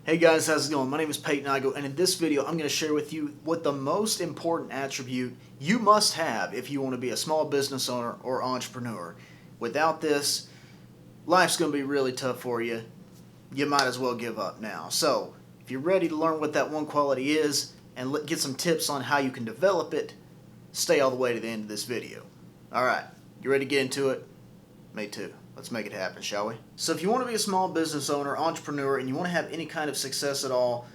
Hey guys, how's it going? My name is Peyton Igo, and in this video I'm going to share with you what the most important attribute you must have if you want to be a small business owner or entrepreneur. Without this, life's going to be really tough for you. You might as well give up now. So, if you're ready to learn what that one quality is and get some tips on how you can develop it, stay all the way to the end of this video. Alright, you ready to get into it? Me too. Let's make it happen, shall we? So if you want to be a small business owner, entrepreneur, and you want to have any kind of success at all,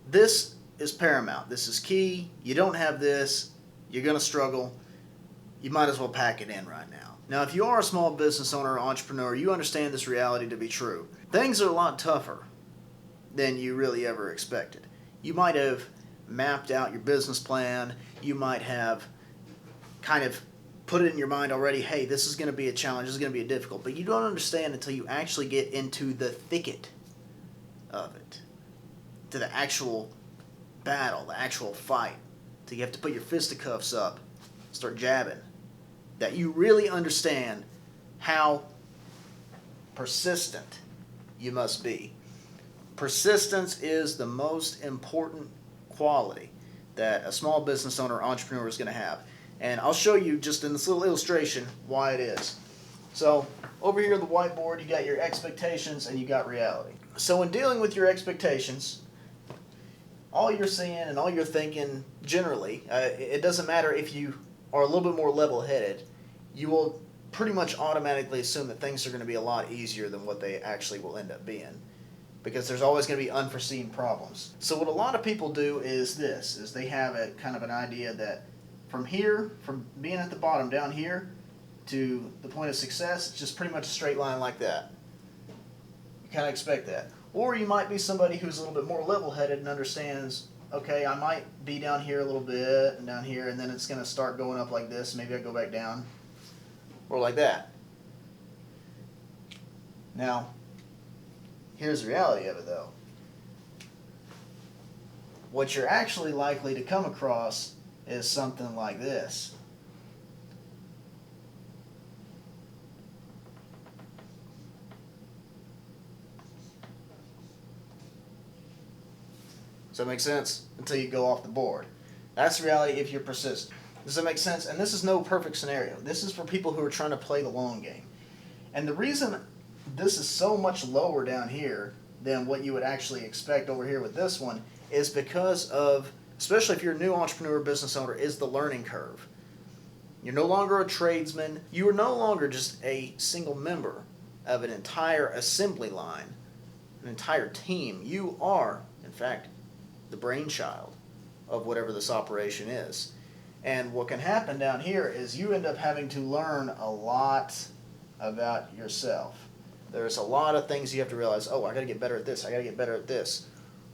this is paramount. This is key. You don't have this, you're going to struggle. You might as well pack it in right now. Now, if you are a small business owner or entrepreneur, you understand this reality to be true. Things are a lot tougher than you really ever expected. You might have mapped out your business plan. You might have kind of put it in your mind already, hey, this is going to be a challenge, this is going to be difficult, but you don't understand until you actually get into the thicket of it, to the actual battle, the actual fight, till you have to put your fisticuffs up, start jabbing, that you really understand how persistent you must be. Persistence is the most important quality that a small business owner or entrepreneur is going to have. And I'll show you just in this little illustration why it is. So over here on the whiteboard, you got your expectations and you got reality. So in dealing with your expectations, all you're seeing and all you're thinking generally, it doesn't matter if you are a little bit more level-headed, you will pretty much automatically assume that things are going to be a lot easier than what they actually will end up being, because there's always going to be unforeseen problems. So what a lot of people do is this, is they have a kind of an idea that from here, from being at the bottom down here to the point of success, it's just pretty much a straight line like that. You kind of expect that. Or you might be somebody who's a little bit more level-headed and understands, okay, I might be down here a little bit and down here, and then it's going to start going up like this. Maybe I go back down. Or like that. Now, here's the reality of it, though. What you're actually likely to come across is something like this. Does that make sense? Until you go off the board. That's the reality if you're persistent. Does that make sense? And this is no perfect scenario. This is for people who are trying to play the long game. And the reason this is so much lower down here than what you would actually expect over here with this one is because of, especially if you're a new entrepreneur business owner, is the learning curve. You're no longer a tradesman. You are no longer just a single member of an entire assembly line, an entire team. You are, in fact, the brainchild of whatever this operation is. And what can happen down here is you end up having to learn a lot about yourself. There's a lot of things you have to realize. Oh, I got to get better at this. I got to get better at this.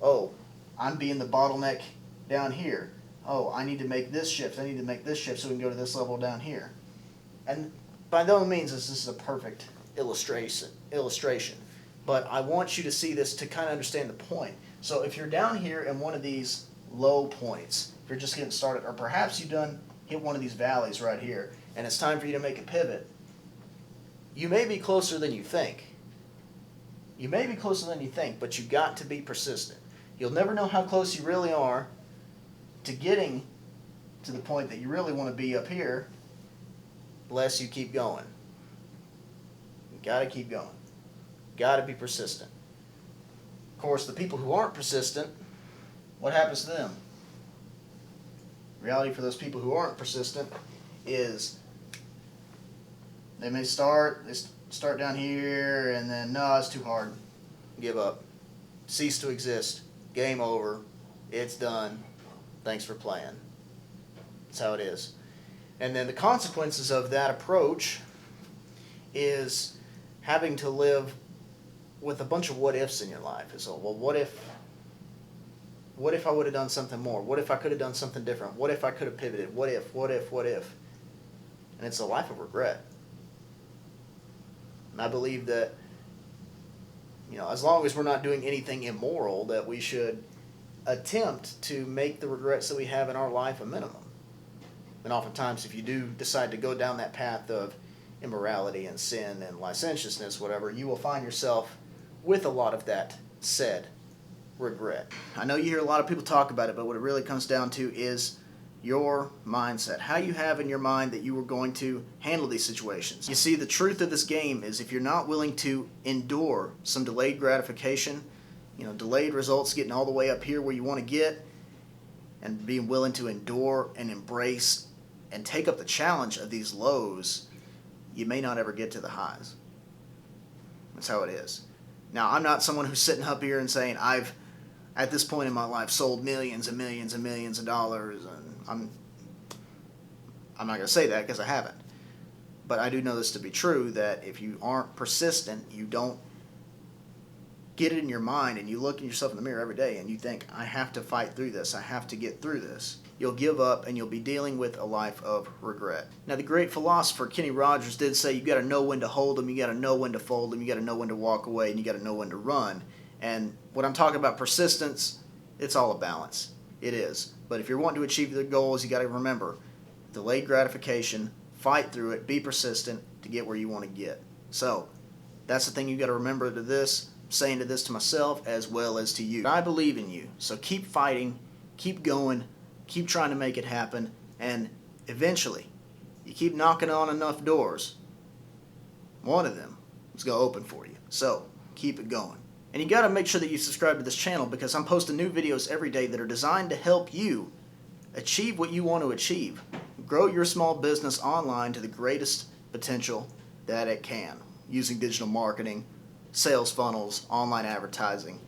Oh, I'm being the bottleneck down here. Oh, I need to make this shift. I need to make this shift so we can go to this level down here. And by no means is this a perfect illustration. But I want you to see this to kind of understand the point. So if you're down here in one of these low points, if you're just getting started, or perhaps you've hit one of these valleys right here, and it's time for you to make a pivot, you may be closer than you think. You may be closer than you think, but you've got to be persistent. You'll never know how close you really are to getting to the point that you really want to be up here unless you keep going. You got to keep going. Got to be persistent. Of course, the people who aren't persistent, what happens to them? Reality for those people who aren't persistent is they may start down here and then, no, it's too hard. Give up. Cease to exist. Game over. It's done. Thanks for playing. That's how it is. And then the consequences of that approach is having to live with a bunch of what ifs in your life. So, well, what if I would have done something more? What if I could have done something different? What if I could have pivoted? What if? And it's a life of regret. And I believe that, as long as we're not doing anything immoral, that we should attempt to make the regrets that we have in our life a minimum. And oftentimes, if you do decide to go down that path of immorality and sin and licentiousness, whatever, you will find yourself with a lot of that said regret. I know you hear a lot of people talk about it, but what it really comes down to is your mindset. How you have in your mind that you are going to handle these situations. You see, the truth of this game is if you're not willing to endure some delayed gratification, delayed results, getting all the way up here where you want to get, and being willing to endure and embrace and take up the challenge of these lows, you may not ever get to the highs. That's how it is. Now, I'm not someone who's sitting up here and saying I've, at this point in my life, sold millions and millions and millions of dollars, and I'm not going to say that because I haven't. But I do know this to be true, that if you aren't persistent, you don't get it in your mind, and you look at yourself in the mirror every day and you think, I have to fight through this, I have to get through this, you'll give up and you'll be dealing with a life of regret. Now, the great philosopher Kenny Rogers did say you got to know when to hold them, you got to know when to fold them, you got to know when to walk away, and you got to know when to run. And when I'm talking about persistence, it's all a balance. It is. But if you're wanting to achieve the goals, you got to remember, delayed gratification, fight through it, be persistent to get where you want to get. So that's the thing you got to remember to this. I'm saying to this to myself as well as to you. I believe in you. So keep fighting, keep going, keep trying to make it happen, and eventually, you keep knocking on enough doors, one of them is going to open for you. So keep it going. And you got to make sure that you subscribe to this channel, because I'm posting new videos every day that are designed to help you achieve what you want to achieve. Grow your small business online to the greatest potential that it can, using digital marketing, sales funnels, online advertising,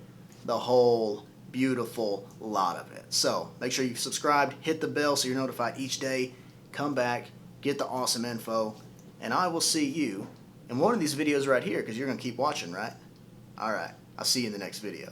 the whole beautiful lot of it. So make sure you've subscribed, hit the bell so you're notified each day. Come back, get the awesome info, and I will see you in one of these videos right here, because you're going to keep watching, right? All right, I'll see you in the next video.